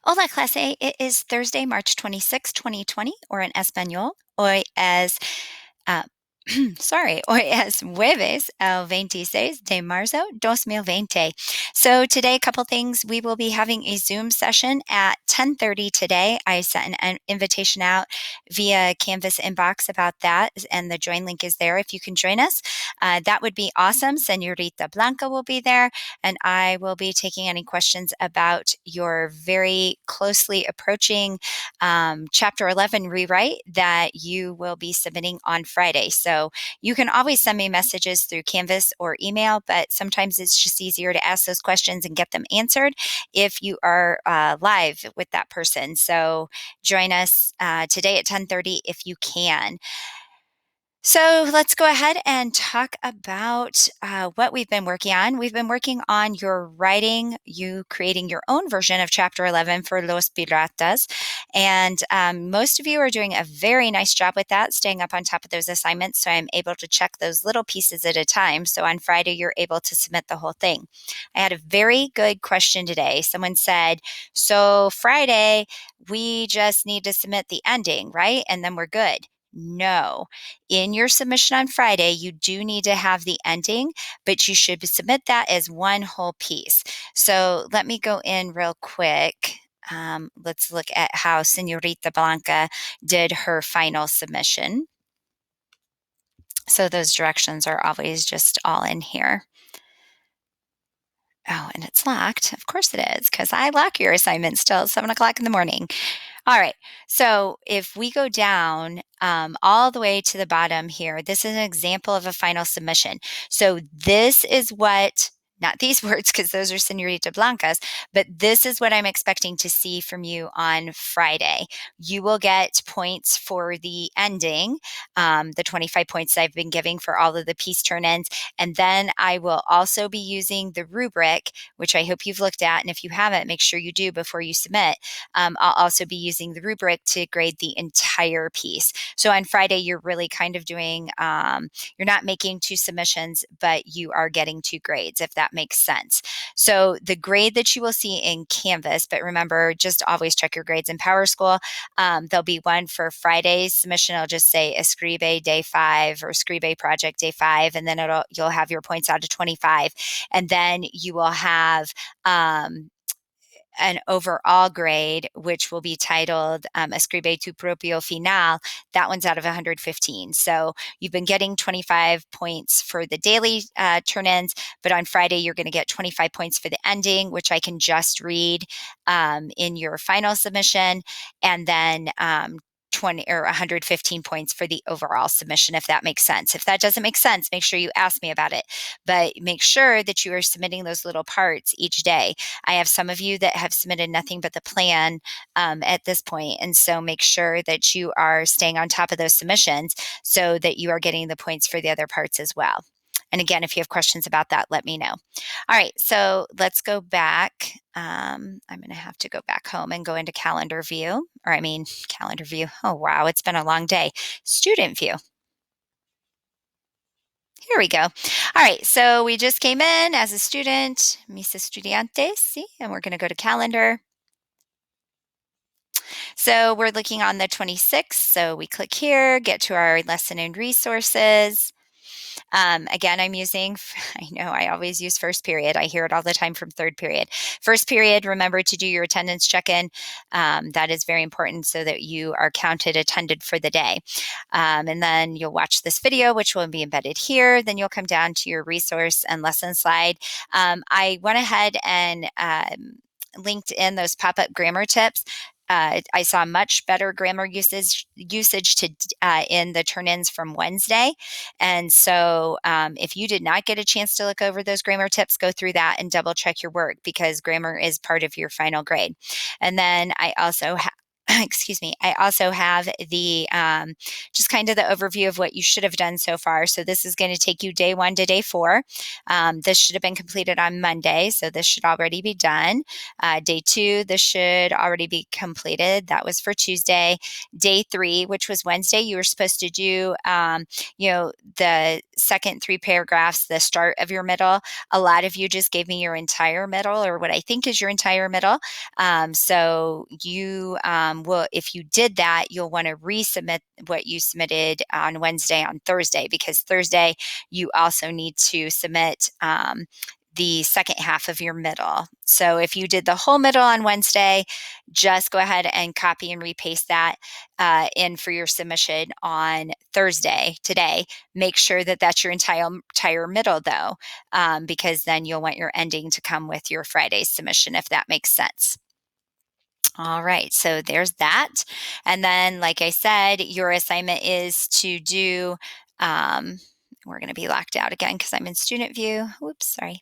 Hola, clase. It is Thursday, March 26, 2020, or in Español. Hoy es, uh, hoy es jueves, el 26 de marzo, 2020. So today, a couple things. We will be having a Zoom session at 10:30 today. I sent an invitation out via Canvas inbox about that, and the join link is there if you can join us. That would be awesome. Senorita Blanca will be there, and I will be taking any questions about your very closely approaching Chapter 11 rewrite that you will be submitting on Friday. So you can always send me messages through Canvas or email, but sometimes it's just easier to ask those questions and get them answered if you are live with that person. So join us today at 10:30 if you can. So let's go ahead and talk about what we've been working on. We've been working on you creating your own version of Chapter 11 for Los Piratas. And most of you are doing a very nice job with that, staying up on top of those assignments. So I'm able to check those little pieces at a time. So on Friday, you're able to submit the whole thing. I had a very good question today. Someone said, so Friday, we just need to submit the ending, right? And then we're good. No. In your submission on Friday, you do need to have the ending, but you should submit that as one whole piece. So let me go in real quick. Let's look at how Senorita Blanca did her final submission. So those directions are always just all in here. Oh, and it's locked. Of course it is, because I lock your assignments till 7 o'clock in the morning. All right. So if we go down all the way to the bottom here, this is an example of a final submission. So this is what, not these words, because those are Senorita Blanca's, but this is what I'm expecting to see from you on Friday. You will get points for the ending, the 25 points I've been giving for all of the piece turn-ins. And then I will also be using the rubric, which I hope you've looked at. And if you haven't, make sure you do before you submit. I'll also be using the rubric to grade the entire piece. So on Friday, you're really kind of doing, you're not making two submissions, but you are getting two grades, if that makes sense. So the grade that you will see in Canvas, but remember, just always check your grades in PowerSchool. There'll be one for Friday's submission. I'll just say Escribe day 5 or Escribe project day 5, and then you'll have your points out of 25. And then you will have an overall grade, which will be titled Escribe tu propio final. That one's out of 115. So you've been getting 25 points for the daily turn-ins, but on Friday, you're going to get 25 points for the ending, which I can just read in your final submission. And then 20 or 115 points for the overall submission, if that makes sense. If that doesn't make sense, make sure you ask me about it. But make sure that you are submitting those little parts each day. I have some of you that have submitted nothing but the plan at this point. And so make sure that you are staying on top of those submissions so that you are getting the points for the other parts as well. And again, if you have questions about that, let me know. All right, so let's go back. I'm going to have to go back home and go into calendar view, calendar view. Oh, wow, it's been a long day. Student view. Here we go. All right, so we just came in as a student, mis estudiantes, see, and we're going to go to calendar. So we're looking on the 26th. So we click here, get to our lesson and resources. Again, I'm using, I know I always use first period. I hear it all the time from third period. First period, remember to do your attendance check-in. That is very important so that you are counted attended for the day. And then you'll watch this video, which will be embedded here. Then you'll come down to your resource and lesson slide. I went ahead and linked in those pop-up grammar tips. I saw much better grammar usage in the turn-ins from Wednesday. And so if you did not get a chance to look over those grammar tips, go through that and double check your work because grammar is part of your final grade. And then I also excuse me, I also have the just kind of the overview of what you should have done so far. So this is going to take you day 1 to day 4. This should have been completed on Monday, so this should already be done. Day 2, this should already be completed. That was for Tuesday. Day 3, which was Wednesday, you were supposed to do, the second 3 paragraphs, the start of your middle. A lot of you just gave me your entire middle, or what I think is your entire middle. So you will, if you did that, you'll want to resubmit what you submitted on Wednesday on Thursday, because Thursday you also need to submit the second half of your middle. So if you did the whole middle on Wednesday, just go ahead and copy and repaste that in for your submission on Thursday today. Make sure that that's your entire middle though, because then you'll want your ending to come with your Friday's submission, if that makes sense. All right, so there's that. And then, like I said, your assignment is to do, um, we're going to be locked out again because I'm in student view. Whoops, sorry.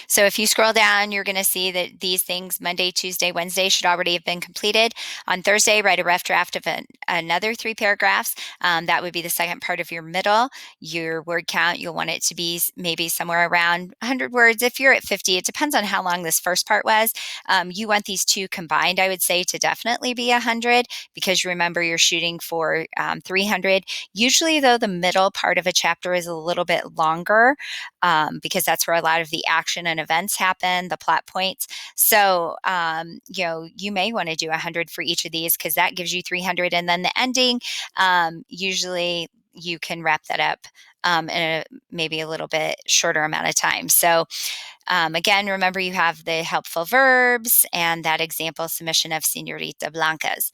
So if you scroll down, you're going to see that these things, Monday, Tuesday, Wednesday, should already have been completed. On Thursday, write a rough draft of another 3 paragraphs. That would be the second part of your middle. Your word count, you'll want it to be maybe somewhere around 100 words. If you're at 50, it depends on how long this first part was. You want these two combined, I would say, to definitely be 100, because remember, you're shooting for 300. Usually, though, the middle part of a chapter is a little bit longer, because that's where a lot of the action and events happen, the plot points. So, you may want to do 100 for each of these, because that gives you 300. And then the ending, usually you can wrap that up in maybe a little bit shorter amount of time. So, again, remember you have the helpful verbs and that example submission of Senorita Blanca's.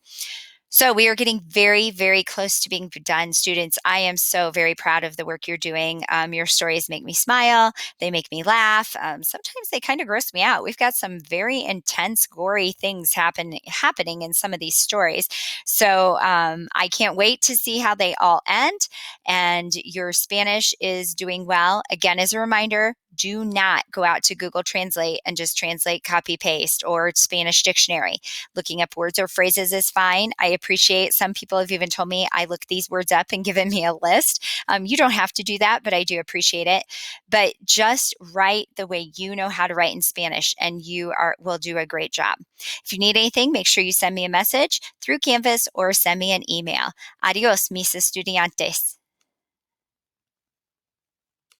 So we are getting very, very close to being done, students. I am so very proud of the work you're doing. Your stories make me smile. They make me laugh. Sometimes they kind of gross me out. We've got some very intense, gory things happening in some of these stories. So I can't wait to see how they all end. And your Spanish is doing well. Again, as a reminder, do not go out to Google Translate and just translate, copy, paste, or Spanish dictionary. Looking up words or phrases is fine. I appreciate some people have even told me I look these words up and given me a list. You don't have to do that, but I do appreciate it. But just write the way you know how to write in Spanish, and you will do a great job. If you need anything, make sure you send me a message through Canvas or send me an email. Adios, mis estudiantes.